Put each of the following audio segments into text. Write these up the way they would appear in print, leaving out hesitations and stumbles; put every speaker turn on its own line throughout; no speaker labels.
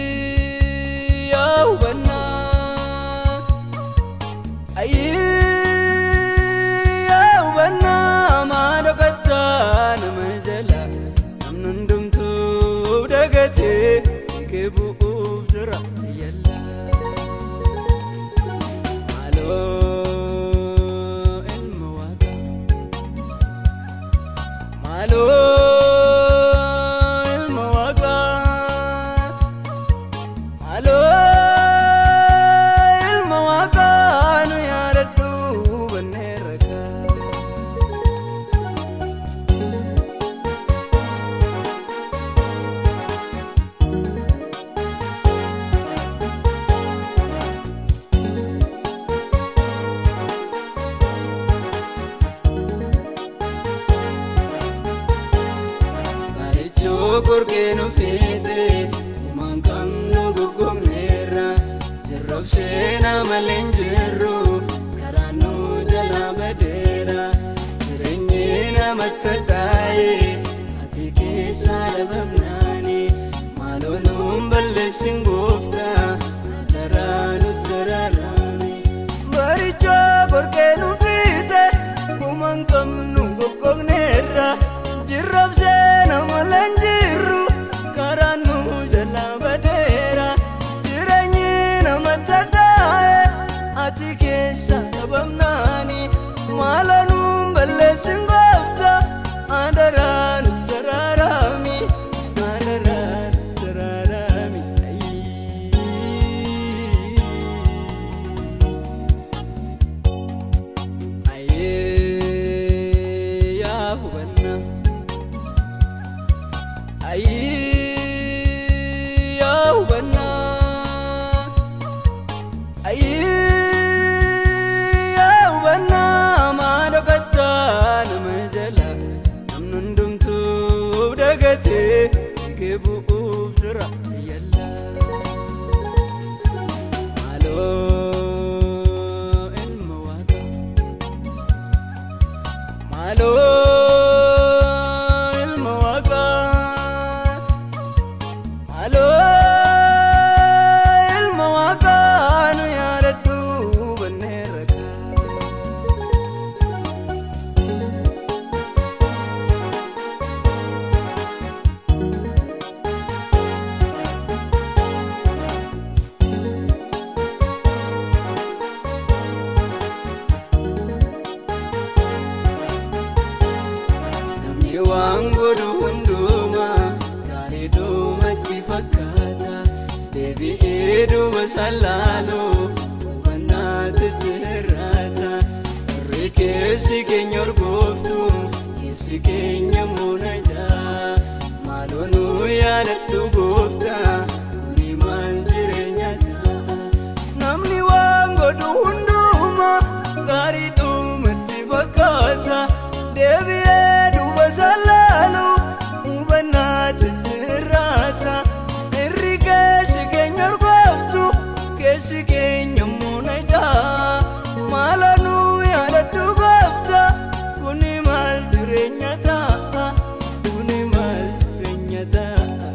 Ayya hubannaa, ayya hubannaa maa dhokattaa nama jala namni hundumtuu dagatee eegee bu'uuf jira yalla. Maaloo ilma waaqaa, maaloo Korkeenu feete uumaan qabnu goggoogneerra jirruuf seenaa malee hin jirru karaa nu jalaa badeera jireenyi namatti addaa'e ati keessaa dhabamnaani maaloo nuun balleessin gooftaa adaraa nutti araarame. Baricha korkeenu feete uumaan qabnu goggoogneerra jirruuf seenaa malee hin jirru karaa nu jalaa badeera jireenyi namatti addaa'e ati keessa dhabamnaani maaloo nuun balleessin gooftaa adaraa nutti araarami, adaraa nutti araarami. Ayya hubannaa, ayya hubannaa, ayya hubannaa maa dhokattaa nama jala namni hundumtuu dagatee eegee bu'uuf jira yalla. Maaloo ilma waaqaa, maaloo waan godhu hundumaa gaarii duumatti fakkaata deebi'ee duuba sallaaluu hubannaatti hir'ata irri keessi keenya urgooftu keessi keenya munataa maaloo nu yaadadhu gooftaa kuni maal jireenya ta'a. Namni waan godhu hundumaa gaarii duumatti fakkaata deebi'ee salaalu hubannaatti hir'ata irri keessi keenya urgooftu keessi keenya munataa maaloo nu yaadadhu gooftaa kuni maal jireenya ta'a, kuni maal jireenya ta'a.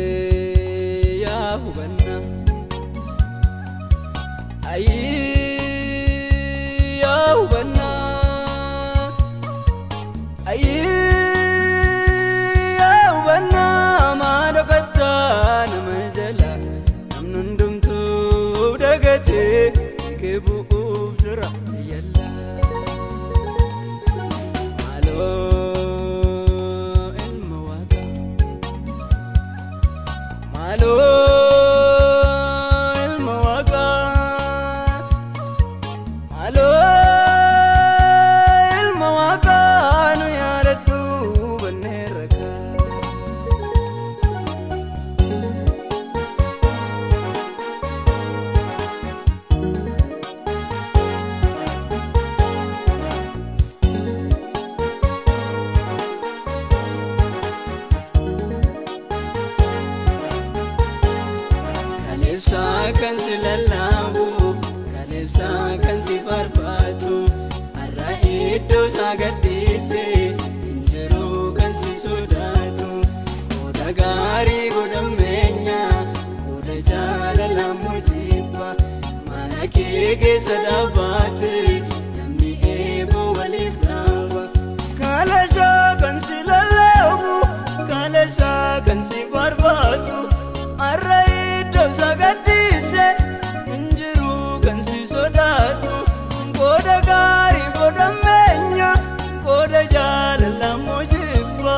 Ayya hubannaa, ayya hubannaa, ayya hubannaa maa dhokattaa nama jala namni hundumtuu dagatee eegee bu'uuf jira yalla. Maaloo ilma waaqaa, maaloo ilma waaqaa nu yaadadhu. iddoo isaa gadhiise hin jiru kan si sodaatu. Qooda gaarii godha meenya qooda jaalala mujibba mana kee keessa dhaabbate namni eeboo waliif dhaaba. Kaalashaa kan si lallaabu kaalashaa kan si barbaadu har'a iddoo isaa gadhiise hin jiru kan si sodaatu. Qooda gaarii godha meenya qooda jaalala mujibba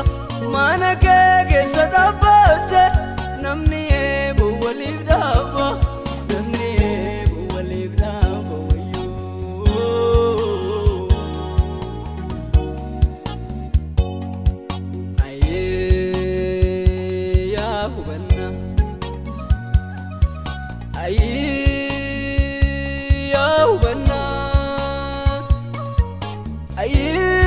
mana kee keessa dhaabbate namni eeboo waliif dhaaba. Namni eeboo waliif dhaaba wayyoo. Ayyee yaa hubannaa ayyee yaa hubannaa ayyee.